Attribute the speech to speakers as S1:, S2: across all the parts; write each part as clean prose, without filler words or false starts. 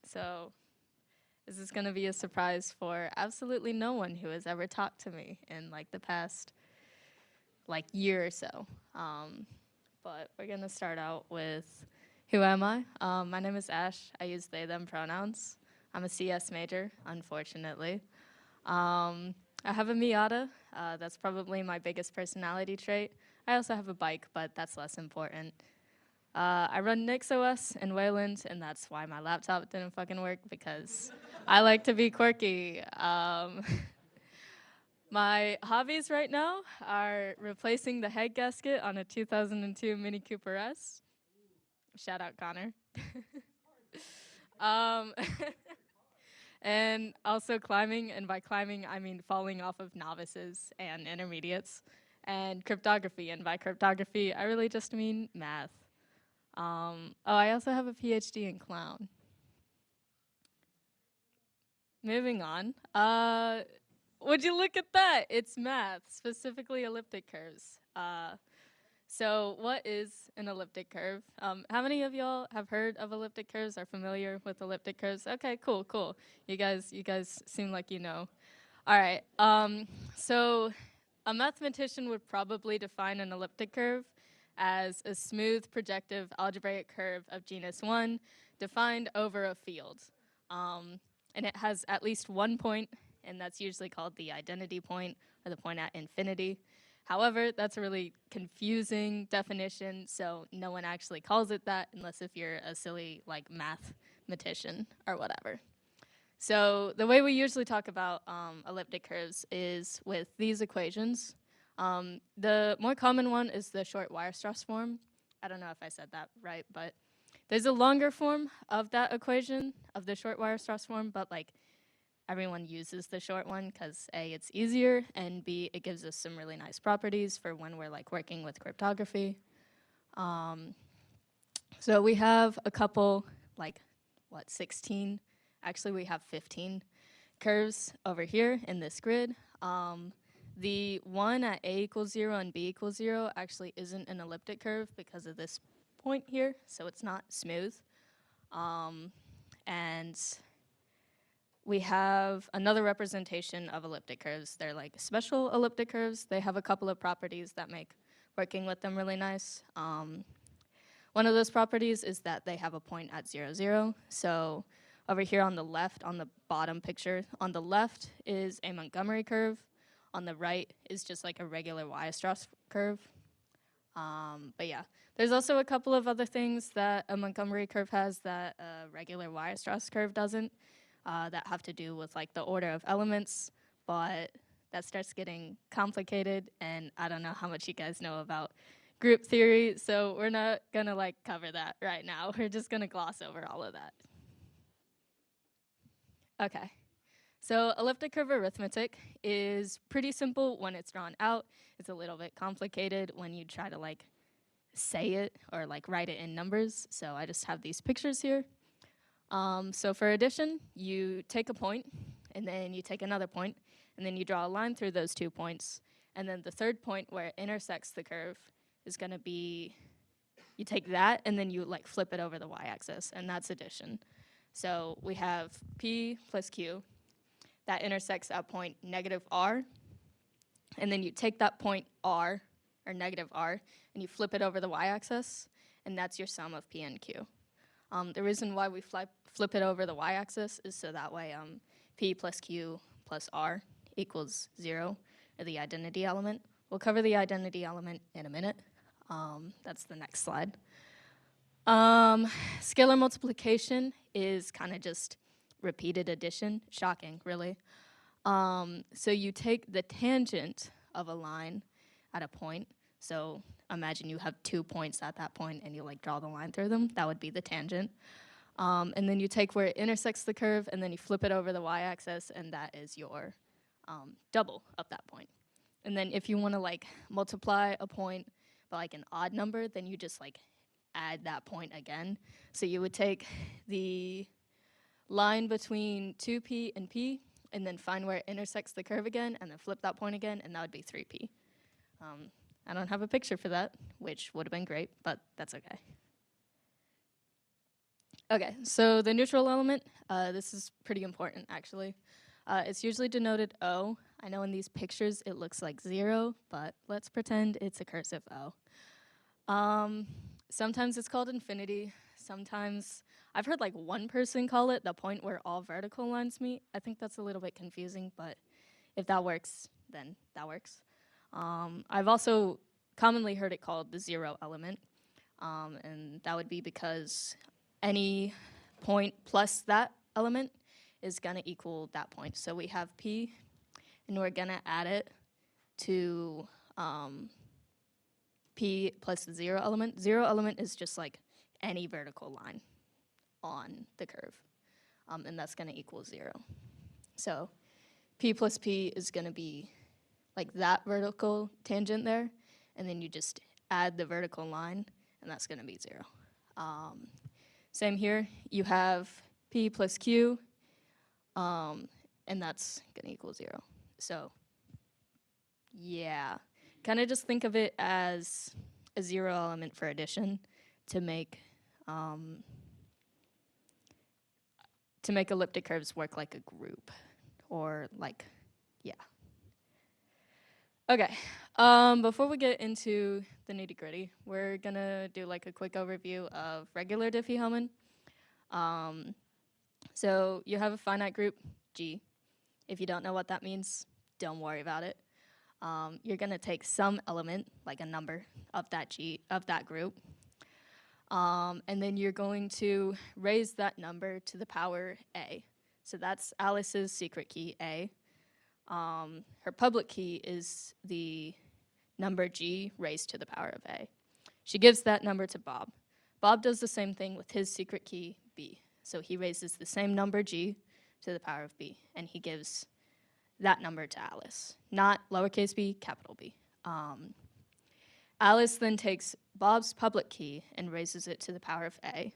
S1: So this is going to be a surprise for absolutely no one who has ever talked to me in like the past like year or so. But we're going to start out with who am I? My name is Ash. I use they, them pronouns. I'm a CS major, unfortunately. I have a Miata. That's probably my biggest personality trait. I also have a bike, but that's less important. I run NixOS in Wayland, and that's why my laptop didn't fucking work, because I like to be quirky. My hobbies right now are replacing the head gasket on a 2002 Mini Cooper S. Shout out Connor. um, and also climbing, and by climbing, I mean falling off of novices and intermediates. And cryptography, and by cryptography, I really just mean math. Oh, I also have a PhD in clown. Moving on. Would you look at that? It's math, specifically elliptic curves. So what is an elliptic curve? How many of y'all have heard of elliptic curves, are familiar with elliptic curves? Okay, cool. You guys seem like you know. All right, so a mathematician would probably define an elliptic curve as a smooth projective algebraic curve of genus 1 defined over a field. And it has at least one point, and that's usually called the identity point or the point at infinity. However, that's a really confusing definition, so no one actually calls it that unless if you're a silly like mathematician or whatever. So the way we usually talk about elliptic curves is with these equations. The more common one is the short Weierstrass form. I don't know if I said that right, but there's a longer form of that equation, of the short Weierstrass form, but like everyone uses the short one because A, it's easier, and B, it gives us some really nice properties for when we're like working with cryptography. So we have a couple, like, 16? Actually, we have 15 curves over here in this grid. The one at A equals 0 and B equals 0 actually isn't an elliptic curve because of this point here, so it's not smooth. And we have another representation of elliptic curves. They're like special elliptic curves. They have a couple of properties that make working with them really nice. One of those properties is that they have a point at 0, 0. So over here on the left, on the bottom picture, on the left is a Montgomery curve. On the right is just like a regular Weierstrass curve. But yeah, there's also a couple of other things that a Montgomery curve has that a regular Weierstrass curve doesn't, that have to do with like the order of elements, but that starts getting complicated, and I don't know how much you guys know about group theory, so we're not gonna like cover that right now. We're just gonna gloss over all of that. Okay. So elliptic curve arithmetic is pretty simple when it's drawn out. It's a little bit complicated when you try to like say it or like write it in numbers. So I just have these pictures here. So for addition, you take a point, and then you take another point, and then you draw a line through those 2 points. And then the third point where it intersects the curve is gonna be, you take that and then you like flip it over the y-axis, and that's addition. So we have P plus Q that intersects at point negative R, and then you take that point R, or negative R, and you flip it over the y-axis, and that's your sum of P and Q. The reason why we flip it over the y-axis is so that way P plus Q plus R equals 0, or the identity element. We'll cover the identity element in a minute. That's the next slide. Scalar multiplication is kind of just repeated addition. Shocking, really. So you take the tangent of a line at a point. So imagine you have 2 points at that point and you like draw the line through them. That would be the tangent. And then you take where it intersects the curve and then you flip it over the y-axis, and that is your double of that point. And then if you want to like multiply a point by like an odd number, then you just like add that point again. So you would take the line between 2p and p, and then find where it intersects the curve again, and then flip that point again, and that would be 3p. I don't have a picture for that, which would have been great, but that's okay. Okay, so the neutral element, this is pretty important actually. It's usually denoted O. I know in these pictures it looks like 0, but let's pretend it's a cursive O. Sometimes it's called infinity. Sometimes I've heard like one person call it the point where all vertical lines meet. I think that's a little bit confusing, but if that works, then that works. I've also commonly heard it called the 0 element, and that would be because any point plus that element is going to equal that point. So we have P, and we're going to add it to P plus the 0 element. 0 element is just like any vertical line on the curve, and that's going to equal 0. So P plus P is going to be like that vertical tangent there, and then you just add the vertical line, and that's going to be 0. Same here, you have P plus Q, and that's going to equal 0. So yeah, kind of just think of it as a 0 element for addition to make elliptic curves work like a group, or like, yeah. Okay, before we get into the nitty gritty, we're gonna do like a quick overview of regular Diffie-Hellman. So you have a finite group, G. If you don't know what that means, don't worry about it. You're gonna take some element, like a number, of that group, and then you're going to raise that number to the power A. So that's Alice's secret key, A. Her public key is the number G raised to the power of A. She gives that number to Bob. Bob does the same thing with his secret key, B. So he raises the same number G to the power of B, and he gives that number to Alice, not lowercase b, capital B. Alice then takes Bob's public key and raises it to the power of A,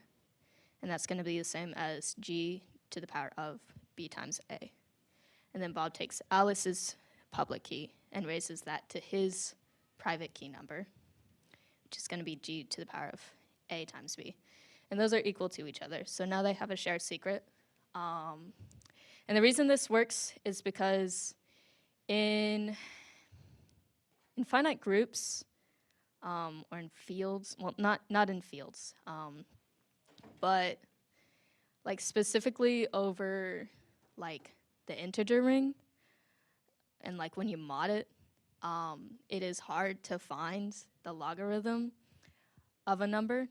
S1: and that's going to be the same as G to the power of B times A. And then Bob takes Alice's public key and raises that to his private key number, which is going to be G to the power of A times B. And those are equal to each other. So now they have a shared secret. And the reason this works is because in finite groups, or in fields, well, not in fields, but like specifically over like the integer ring, and like when you mod it, it is hard to find the logarithm of a number,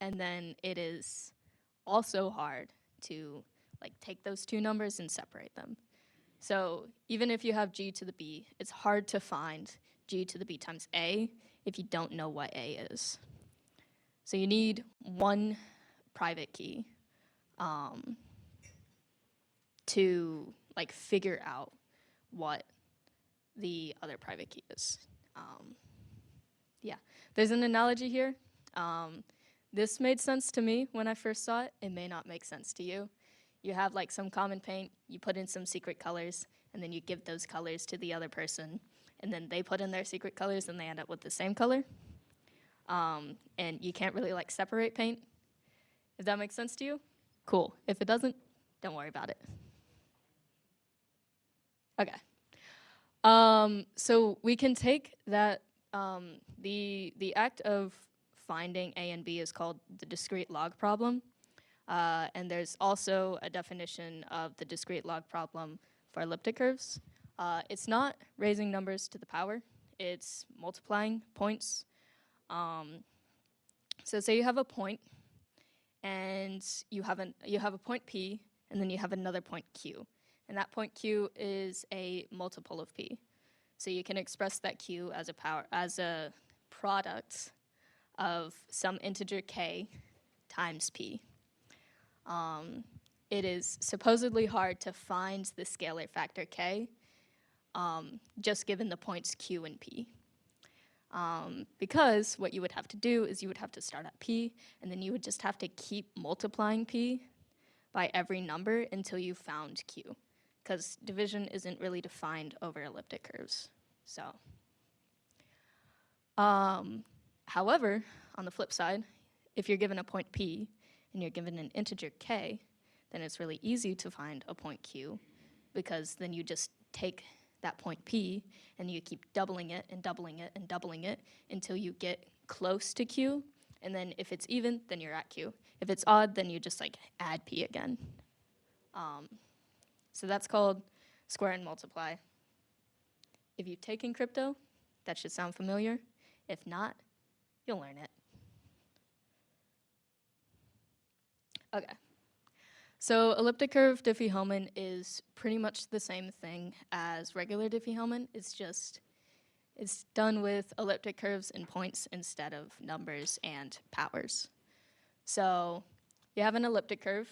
S1: and then it is also hard to like take those two numbers and separate them. So even if you have G to the B, it's hard to find G to the B times A if you don't know what A is. So you need one private key to like figure out what the other private key is. Yeah, there's an analogy here. This made sense to me when I first saw it. It may not make sense to you. You have like some common paint, you put in some secret colors, and then you give those colors to the other person, and then they put in their secret colors and they end up with the same color. And you can't really like separate paint. If that makes sense to you, cool. If it doesn't, don't worry about it. Okay. So we can take that, the act of finding A and B is called the discrete log problem. And there's also a definition of the discrete log problem for elliptic curves. It's not raising numbers to the power, it's multiplying points. So say you have a point, and you have a point P, and then you have another point Q. And that point Q is a multiple of P. So you can express that Q as a product of some integer K times P. It is supposedly hard to find the scalar factor K, just given the points Q and P. Because what you would have to do is you would have to start at P, and then you would just have to keep multiplying P by every number until you found Q, because division isn't really defined over elliptic curves. So, however, on the flip side, if you're given a point P and you're given an integer k, then it's really easy to find a point q, because then you just take that point p and you keep doubling it and doubling it and doubling it until you get close to q, and then if it's even, then you're at q. If it's odd, then you just like add p again. So that's called square and multiply. If you've taken crypto, that should sound familiar. If not, you'll learn it. Okay. So elliptic curve Diffie-Hellman is pretty much the same thing as regular Diffie-Hellman. It's done with elliptic curves and points instead of numbers and powers. So you have an elliptic curve,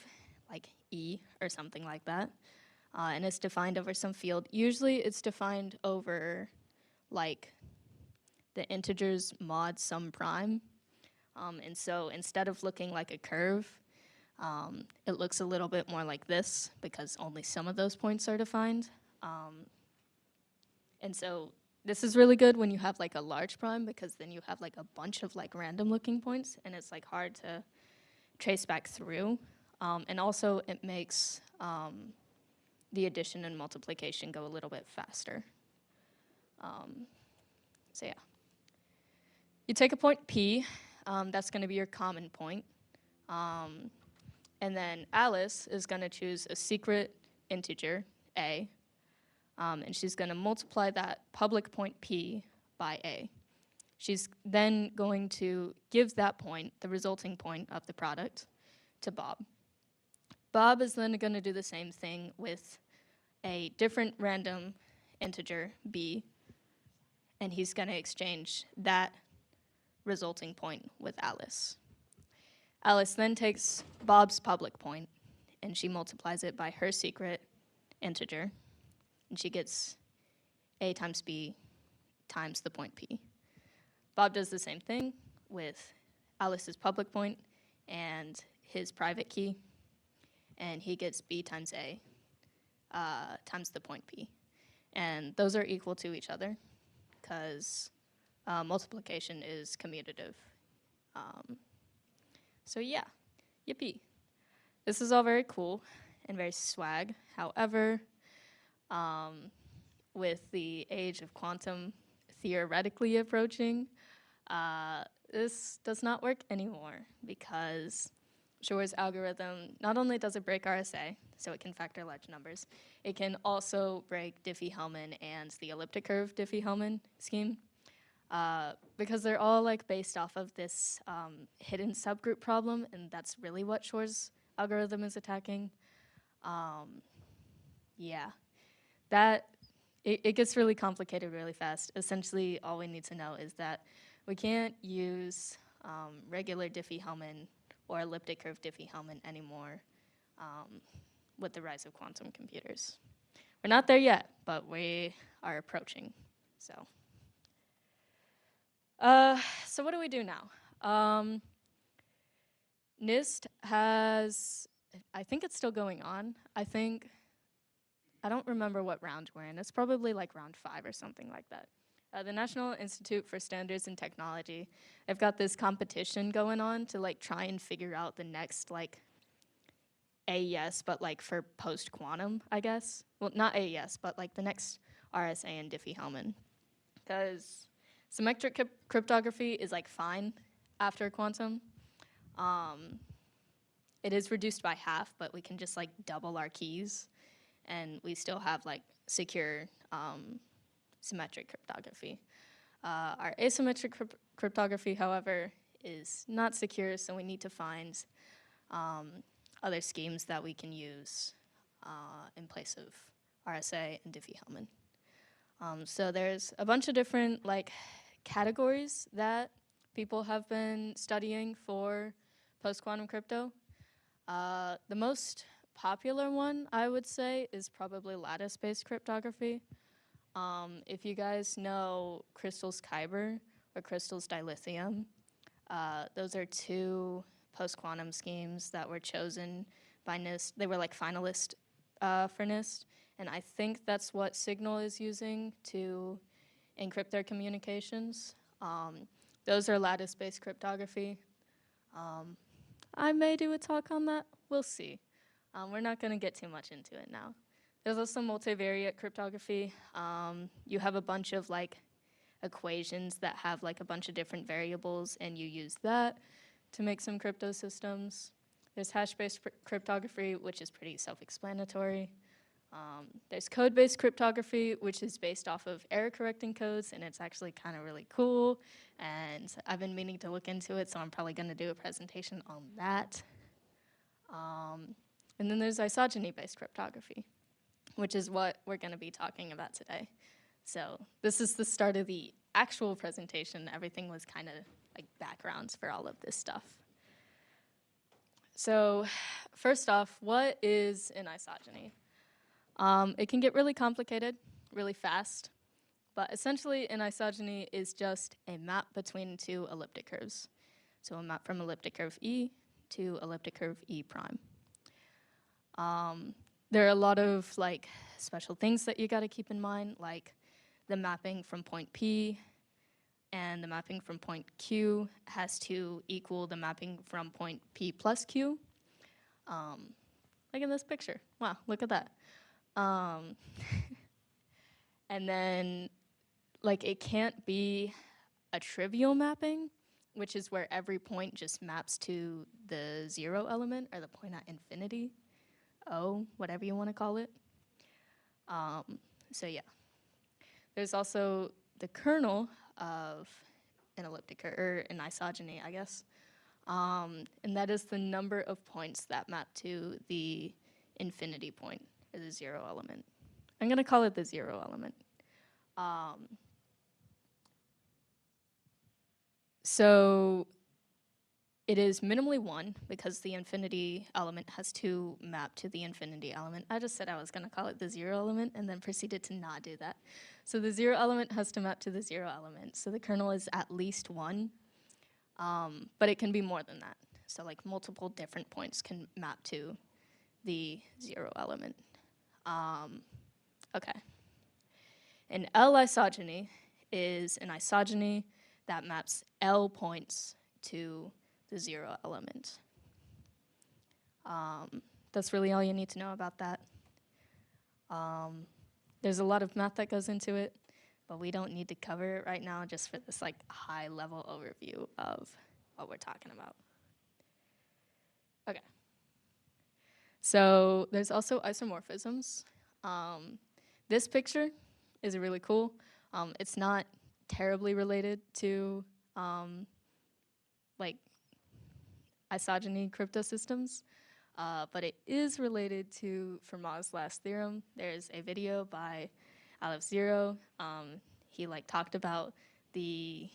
S1: like E or something like that, and it's defined over some field. Usually it's defined over like the integers mod sum prime. And so instead of looking like a curve, it looks a little bit more like this because only some of those points are defined. And so this is really good when you have like a large prime, because then you have like a bunch of like random looking points and it's like hard to trace back through. And also it makes the addition and multiplication go a little bit faster. So yeah. You take a point P, that's gonna be your common point. And then Alice is gonna choose a secret integer, A, and she's gonna multiply that public point P by A. She's then going to give that point, the resulting point of the product, to Bob. Bob is then gonna do the same thing with a different random integer, B, and he's gonna exchange that resulting point with Alice. Alice then takes Bob's public point and she multiplies it by her secret integer, and she gets A times B times the point P. Bob does the same thing with Alice's public point and his private key, and he gets B times A times the point P. And those are equal to each other because multiplication is commutative. So yeah, yippee. This is all very cool and very swag. However, with the age of quantum theoretically approaching, this does not work anymore because Shor's algorithm, not only does it break RSA, so it can factor large numbers, it can also break Diffie-Hellman and the elliptic curve Diffie-Hellman scheme. Because they're all like based off of this hidden subgroup problem, and that's really what Shor's algorithm is attacking. Yeah, it gets really complicated really fast. Essentially, all we need to know is that we can't use regular Diffie-Hellman or elliptic curve Diffie-Hellman anymore with the rise of quantum computers. We're not there yet, but we are approaching, so. So what do we do now? NIST has, I think it's still going on. I don't remember what round we're in. It's probably like round 5 or something like that. The National Institute for Standards and Technology, they've got this competition going on to like try and figure out the next like AES, but like for post-quantum, I guess. Well, not AES, but like the next RSA and Diffie-Hellman. Because symmetric cryptography is like fine after quantum. It is reduced by half, but we can just like double our keys and we still have like secure symmetric cryptography. Our asymmetric cryptography, however, is not secure, so we need to find other schemes that we can use in place of RSA and Diffie-Hellman. So there's a bunch of different like categories that people have been studying for post-quantum crypto. The most popular one, I would say, is probably lattice-based cryptography. If you guys know Crystal's Kyber or Crystal's dilithium, those are 2 post-quantum schemes that were chosen by NIST. They were like finalists for NIST, and I think that's what Signal is using to encrypt their communications. Those are lattice-based cryptography. I may do a talk on that. We'll see. We're not going to get too much into it now. There's also multivariate cryptography. You have a bunch of like equations that have like a bunch of different variables, and you use that to make some crypto systems. There's hash-based cryptography, which is pretty self-explanatory. There's code-based cryptography, which is based off of error-correcting codes, and it's actually kind of really cool. And I've been meaning to look into it, so I'm probably going to do a presentation on that. And then there's isogeny-based cryptography, which is what we're going to be talking about today. So this is the start of the actual presentation. Everything was kind of like backgrounds for all of this stuff. So first off, what is an isogeny? It can get really complicated, really fast, but essentially an isogeny is just a map between two elliptic curves. So a map from elliptic curve E to elliptic curve E prime. There are a lot of like special things that you gotta keep in mind, like the mapping from point P and the mapping from point Q has to equal the mapping from point P plus Q. Like in this picture. Wow, look at that. And then, like, it can't be a trivial mapping, which is where every point just maps to the 0 element, or the point at infinity, O, whatever you want to call it. So yeah. There's also the kernel of an elliptic, or an isogeny, I guess. And that is the number of points that map to the infinity point, or the 0 element. I'm going to call it the 0 element. So it is minimally 1 because the infinity element has to map to the infinity element. I just said I was going to call it the 0 element and then proceeded to not do that. So the 0 element has to map to the 0 element. So the kernel is at least 1, but it can be more than that. So like multiple different points can map to the 0 element. Okay. An L isogeny is an isogeny that maps L points to the 0 element. That's really all you need to know about that. There's a lot of math that goes into it, but we don't need to cover it right now, just for this like high-level overview of what we're talking about. Okay. So there's also isomorphisms. This picture is really cool. It's not terribly related to like isogeny cryptosystems, but it is related to Fermat's last theorem. There's a video by Aleph Zero. He like talked about the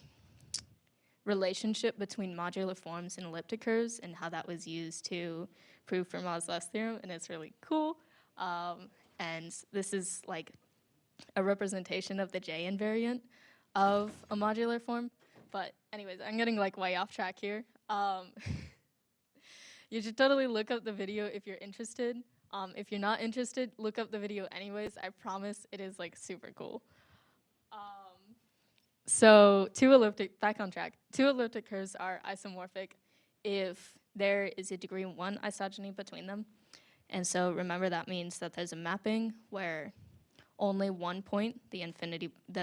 S1: relationship between modular forms and elliptic curves and how that was used to prove Fermat's last theorem, and it's really cool. And this is like a representation of the J invariant of a modular form. But anyways, I'm getting like way off track here. You should totally look up the video if you're interested. If you're not interested, look up the video anyways. I promise it is like super cool. So back on track. Two elliptic curves are isomorphic if there is a degree 1 isogeny between them. And so remember that means that there's a mapping where only one point, the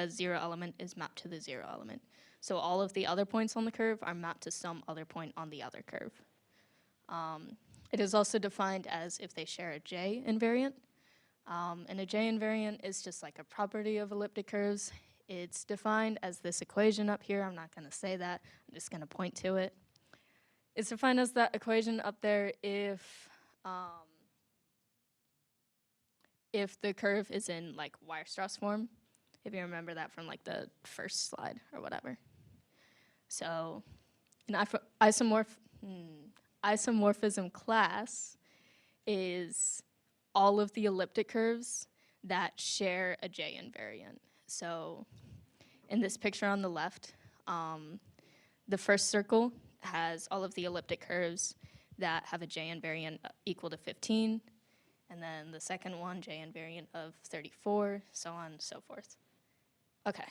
S1: 0 element, is mapped to the 0 element. So all of the other points on the curve are mapped to some other point on the other curve. It is also defined as if they share a J invariant. And a J invariant is just like a property of elliptic curves. It's defined as this equation up here. I'm not going to say that. I'm just going to point to it. It's defined as that equation up there if the curve is in like Weierstrass form, if you remember that from like the first slide or whatever. So an isomorphism class is all of the elliptic curves that share a J invariant. So in this picture on the left, the first circle has all of the elliptic curves that have a J invariant equal to 15. And then the second one, J invariant of 34, so on and so forth. Okay.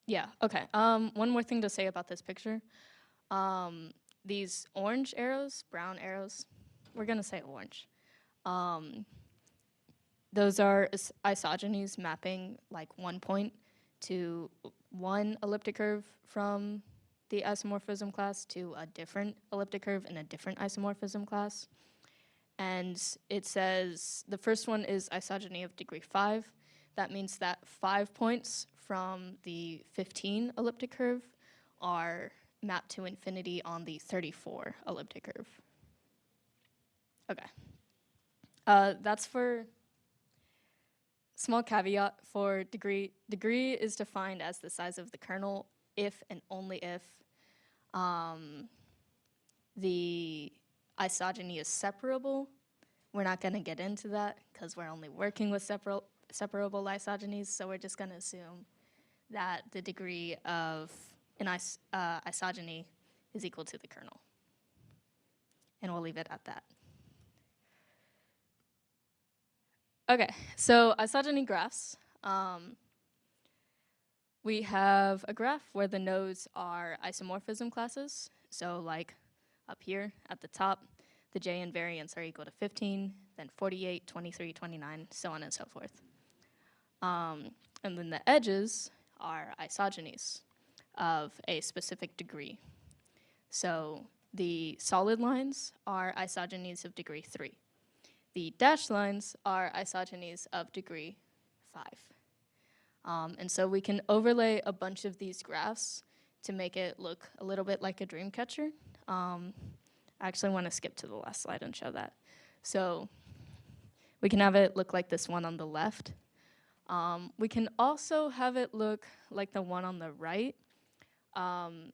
S1: Yeah, okay. One more thing to say about this picture. These orange arrows, brown arrows, we're gonna say orange. Um, those are isogenies mapping like one point to one elliptic curve from the isomorphism class to a different elliptic curve in a different isomorphism class. And it says the first one is isogeny of degree 5. That means that 5 points from the 15 elliptic curve are mapped to infinity on the 34 elliptic curve. Okay. That's for small caveat for degree. Degree is defined as the size of the kernel if and only if the isogeny is separable. We're not going to get into that because we're only working with separable isogenies, so we're just going to assume that the degree of an isogeny is equal to the kernel. And we'll leave it at that. Okay, so isogeny graphs. We have a graph where the nodes are isomorphism classes. So like up here at the top, the J invariants are equal to 15, then 48, 23, 29, so on and so forth. And then the edges are isogenies of a specific degree. So the solid lines are isogenies of degree 3. The dashed lines are isogenies of degree 5. And so we can overlay a bunch of these graphs to make it look a little bit like a dream catcher. I actually want to skip to the last slide and show that. So we can have it look like this one on the left. We can also have it look like the one on the right.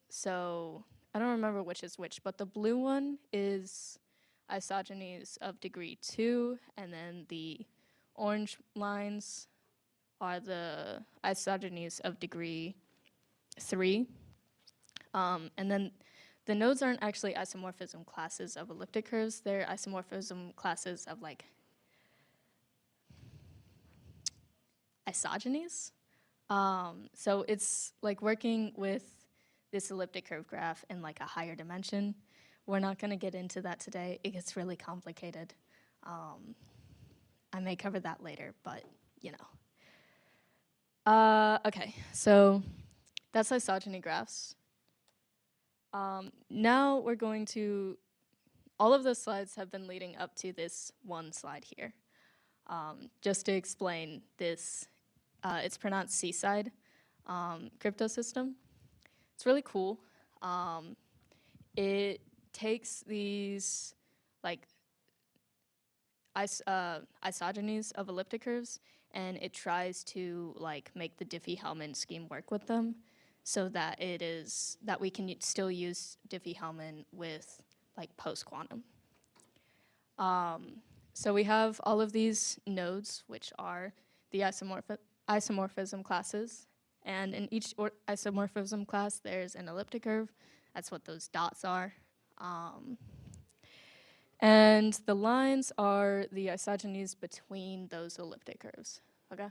S1: So I don't remember which is which, but the blue one is isogenies of degree 2, and then the orange lines are the isogenies of degree 3. And then the nodes aren't actually isomorphism classes of elliptic curves, they're isomorphism classes of like isogenies. So it's like working with this elliptic curve graph in like a higher dimension. We're not going to get into that today. It gets really complicated. I may cover that later, but you know. Okay, so that's isogeny graphs. Now we're going to, all of the slides have been leading up to this one slide here. Just to explain this, it's pronounced Seaside crypto system. It's really cool. It takes these like isogenies of elliptic curves and it tries to like make the Diffie-Hellman scheme work with them so that we can still use Diffie-Hellman with like post-quantum. So we have all of these nodes, which are the isomorphism classes, and in each isomorphism class there's an elliptic curve. That's what those dots are. And the lines are the isogenies between those elliptic curves, okay?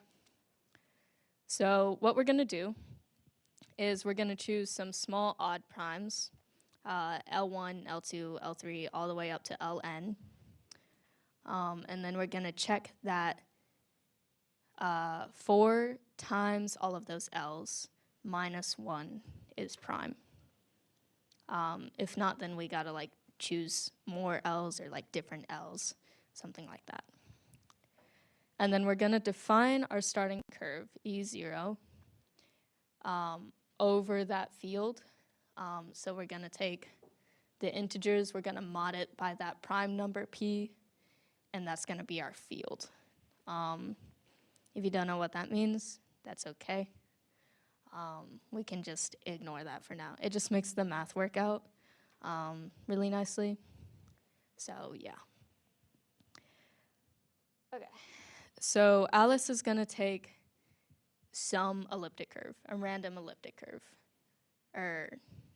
S1: So what we're gonna do is we're gonna choose some small odd primes, L1, L2, L3, all the way up to Ln. And then we're gonna check that 4 times all of those L's minus 1 is prime. If not, then we gotta like choose more L's or like different L's, something like that. And then we're gonna define our starting curve, E0, over that field. So we're gonna take the integers, we're gonna mod it by that prime number P, and that's gonna be our field. If you don't know what that means, that's okay. We can just ignore that for now. It just makes the math work out really nicely. So yeah. Okay. So Alice is gonna take some elliptic curve, a random elliptic curve.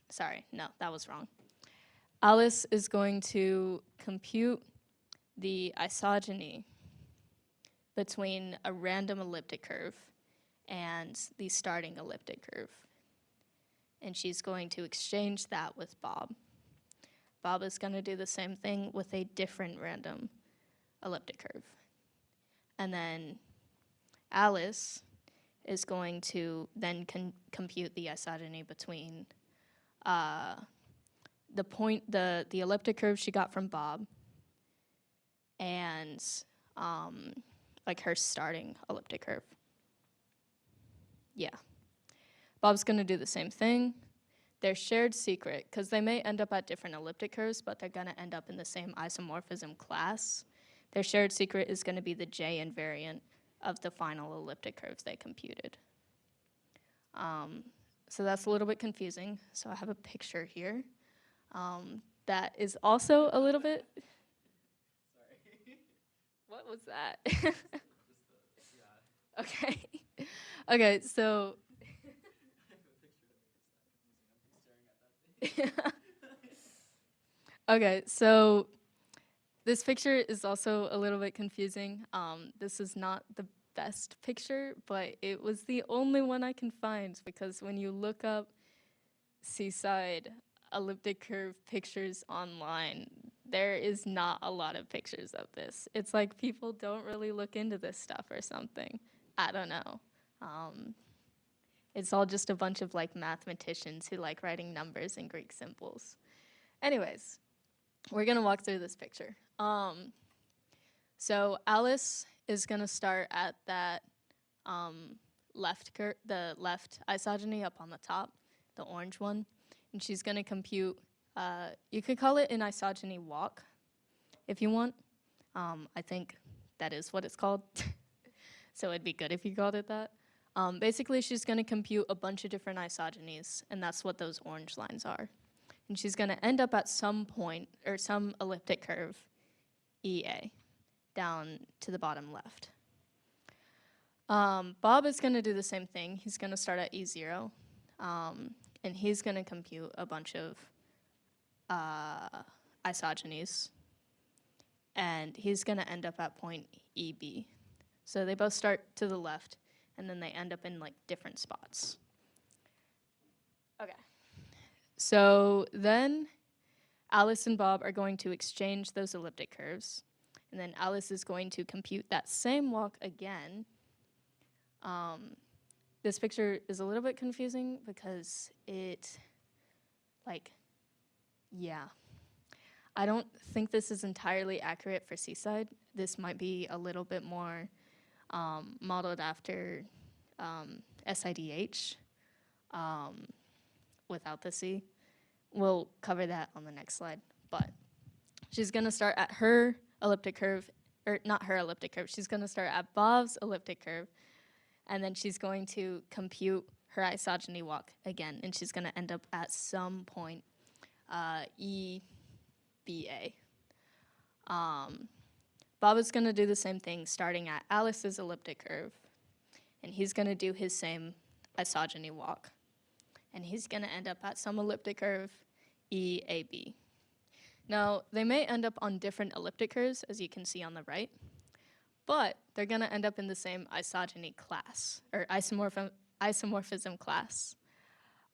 S1: Sorry, no, that was wrong. Alice is going to compute the isogeny between a random elliptic curve and the starting elliptic curve and she's going to exchange that with Bob. Bob is going to do the same thing with a different random elliptic curve. And then Alice is going to then compute the isogeny between the elliptic curve she got from Bob and like her starting elliptic curve. Yeah. Bob's going to do the same thing. Their shared secret, because they may end up at different elliptic curves, but they're going to end up in the same isomorphism class. Their shared secret is going to be the J invariant of the final elliptic curves they computed. So that's a little bit confusing. So I have a picture here that is also a little bit. Sorry. What was that? Okay. Okay, so. Okay, so this picture is also a little bit confusing. This is not the best picture, but it was the only one I can find because when you look up seaside elliptic curve pictures online, there is not a lot of pictures of this. It's like people don't really look into this stuff or something. I don't know. It's all just a bunch of like mathematicians who like writing numbers and Greek symbols. Anyways, we're gonna walk through this picture. So Alice is gonna start at that the left isogeny up on the top, the orange one, and she's gonna compute. You could call it an isogeny walk, if you want. I think that is what it's called. So it'd be good if you called it that. Basically, she's gonna compute a bunch of different isogenies, and that's what those orange lines are. And she's gonna end up at some point, or some elliptic curve, EA, down to the bottom left. Bob is gonna do the same thing. He's gonna start at E0, and he's gonna compute a bunch of isogenies, and he's gonna end up at point EB. So they both start to the left, and then they end up in like different spots. Okay. So then Alice and Bob are going to exchange those elliptic curves, and then Alice is going to compute that same walk again. This picture is a little bit confusing because it, like, yeah. I don't think this is entirely accurate for Seaside. This might be a little bit more modeled after SIDH without the C. We'll cover that on the next slide. But she's going to start at her elliptic curve, or not her elliptic curve. She's going to start at Bob's elliptic curve, and then she's going to compute her isogeny walk again, and she's going to end up at some point EBA. Bob is going to do the same thing starting at Alice's elliptic curve, and he's going to do his same isogeny walk. And he's going to end up at some elliptic curve, EAB. Now, they may end up on different elliptic curves, as you can see on the right, but they're going to end up in the same isogeny class, or isomorphism class.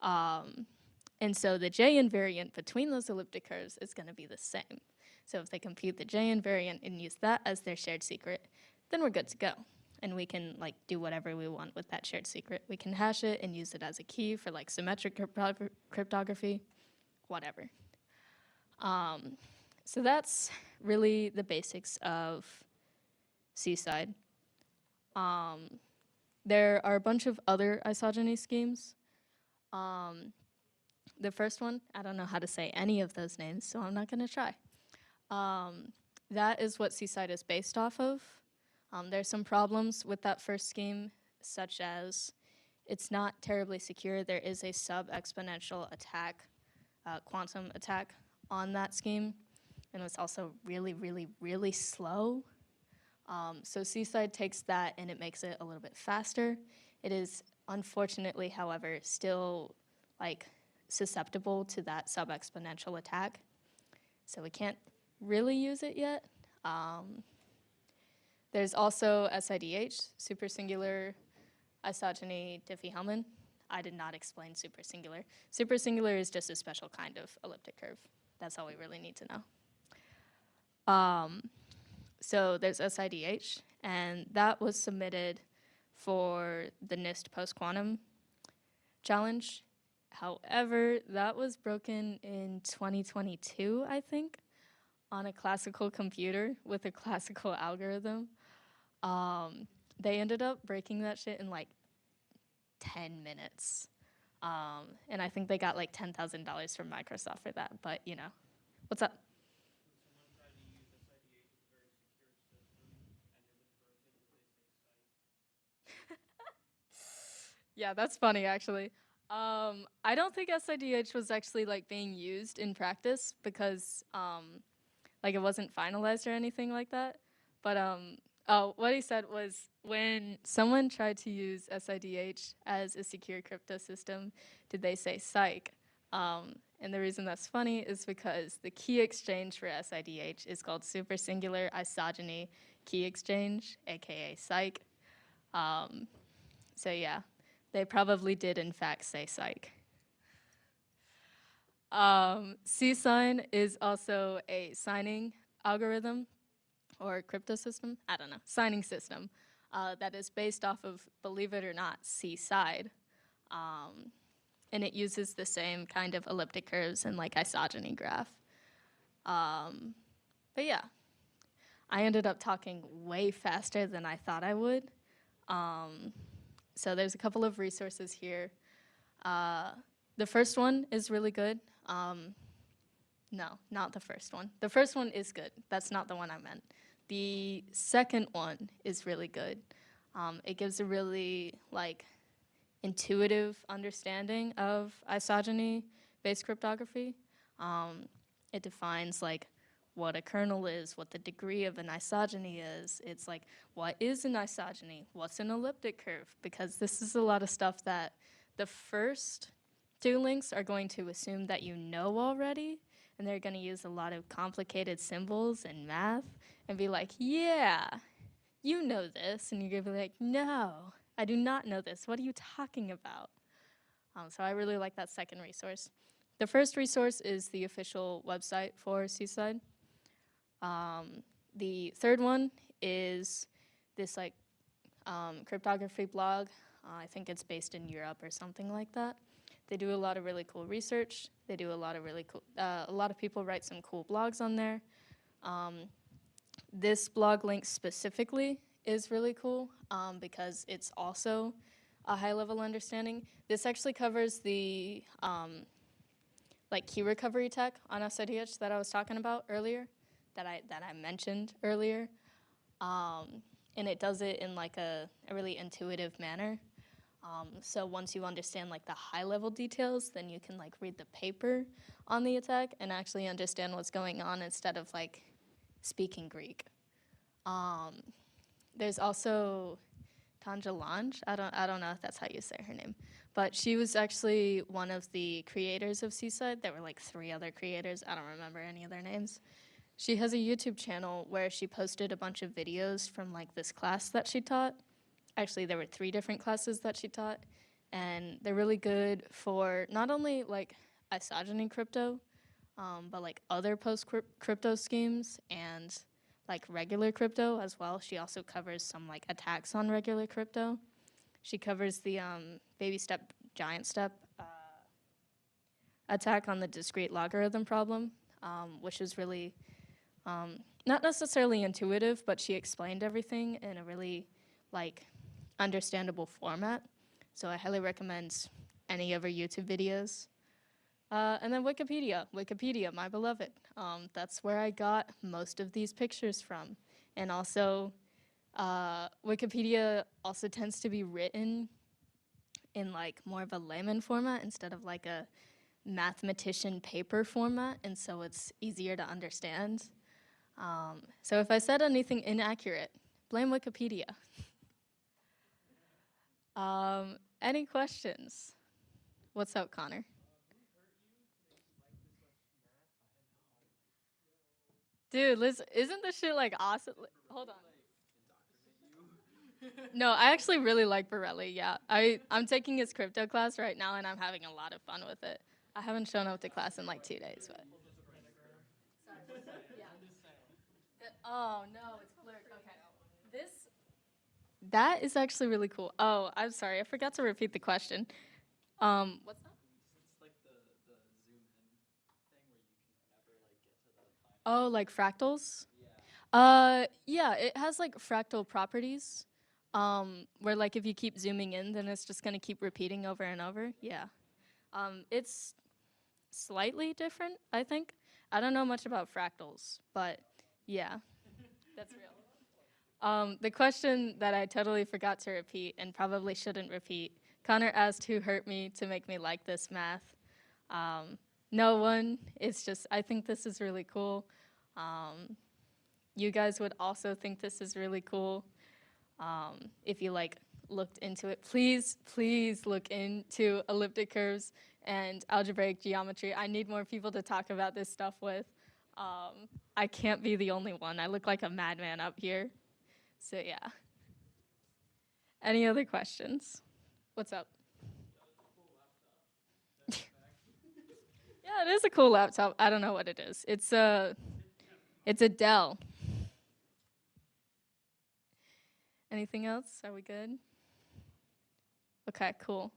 S1: And so the J invariant between those elliptic curves is going to be the same. So if they compute the J invariant and use that as their shared secret, then we're good to go. And we can like do whatever we want with that shared secret. We can hash it and use it as a key for like symmetric cryptography, whatever. So that's really the basics of Seaside. There are a bunch of other isogeny schemes. The first one, I don't know how to say any of those names, so I'm not going to try. That is what Seaside is based off of. There's some problems with that first scheme, such as it's not terribly secure. There is a sub-exponential attack, quantum attack on that scheme, and it's also really, really, really slow. So Seaside takes that and it makes it a little bit faster. It is unfortunately, however, still like susceptible to that sub-exponential attack. So we can't really use it yet. There's also SIDH, super singular isogeny Diffie-Hellman. I did not explain supersingular. Supersingular is just a special kind of elliptic curve. That's all we really need to know. So there's SIDH, and that was submitted for the NIST post-quantum challenge. However, that was broken in 2022, I think, on a classical computer with a classical algorithm. They ended up breaking that shit in like 10 minutes. And I think they got like $10,000 from Microsoft for that. But, you know, what's up? Yeah, that's funny actually. I don't think SIDH was actually like being used in practice because like it wasn't finalized or anything like that. But oh, what he said was when someone tried to use SIDH as a secure crypto system, did they say psych? And the reason that's funny is because the key exchange for SIDH is called Super Singular Isogeny Key Exchange, aka psych. So yeah, they probably did in fact say psych. C-sign is also a signing algorithm or crypto system. I don't know, signing system that is based off of, believe it or not, C-side. And it uses the same kind of elliptic curves and like isogeny graph. But yeah, I ended up talking way faster than I thought I would. So there's a couple of resources here. The first one is really good. No, not the first one. The first one is good. That's not the one I meant. The second one is really good. It gives a really like intuitive understanding of isogeny-based cryptography. It defines like what a kernel is, what the degree of an isogeny is. It's like, what is an isogeny? What's an elliptic curve? Because this is a lot of stuff that the first two links are going to assume that you know already, and they're going to use a lot of complicated symbols and math and be like, yeah, you know this. And you're going to be like, no, I do not know this. What are you talking about? So I really like that second resource. The first resource is the official website for Seaside. The third one is this like cryptography blog. I think it's based in Europe or something like that. They do a lot of really cool research. They do a lot of really cool, a lot of people write some cool blogs on there. This blog link specifically is really cool because it's also a high-level understanding. This actually covers the like key recovery tech on SIDH that I was talking about earlier, that I mentioned earlier, and it does it in like a really intuitive manner. So once you understand like the high-level details, then you can like read the paper on the attack and actually understand what's going on instead of like speaking Greek. There's also Tanja Lange. I don't know if that's how you say her name, but she was actually one of the creators of Seaside. There were like 3 other creators. I don't remember any of their names. She has a YouTube channel where she posted a bunch of videos from like this class that she taught. Actually, there were 3 different classes that she taught, and they're really good for not only like isogeny crypto, but like other post-crypto schemes and like regular crypto as well. She also covers some like attacks on regular crypto. She covers the baby step, giant step attack on the discrete logarithm problem, which is really not necessarily intuitive, but she explained everything in a really like understandable format. So I highly recommend any of her YouTube videos. And then Wikipedia, my beloved. That's where I got most of these pictures from. And also, Wikipedia also tends to be written in like more of a layman format instead of like a mathematician paper format, and so it's easier to understand. So if I said anything inaccurate, blame Wikipedia. Any questions? What's up, Connor? Dude, Liz, isn't this shit like awesome? Hold on. No, I actually really like Borelli. Yeah, I'm taking his crypto class right now, and I'm having a lot of fun with it. I haven't shown up to class in like 2 days, but yeah. Oh no, it's blurred. Okay, this that is actually really cool. Oh, I'm sorry, I forgot to repeat the question. What's that? Oh, like fractals? Yeah, it has like fractal properties. Where like if you keep zooming in, then it's just gonna keep repeating over and over. Yeah. It's slightly different, I think. I don't know much about fractals, but yeah, that's real. The question that I totally forgot to repeat and probably shouldn't repeat. Connor asked who hurt me to make me like this math. Um, no one. It's just I think this is really cool. Um, you guys would also think this is really cool if you like looked into it. Please look into elliptic curves and algebraic geometry. I need more people to talk about this stuff with. I can't be the only one. I look like a madman up here. So yeah. Any other questions? What's up? Yeah, it is a cool laptop. I don't know what it is. It's a Dell. Anything else? Are we good? Okay, cool.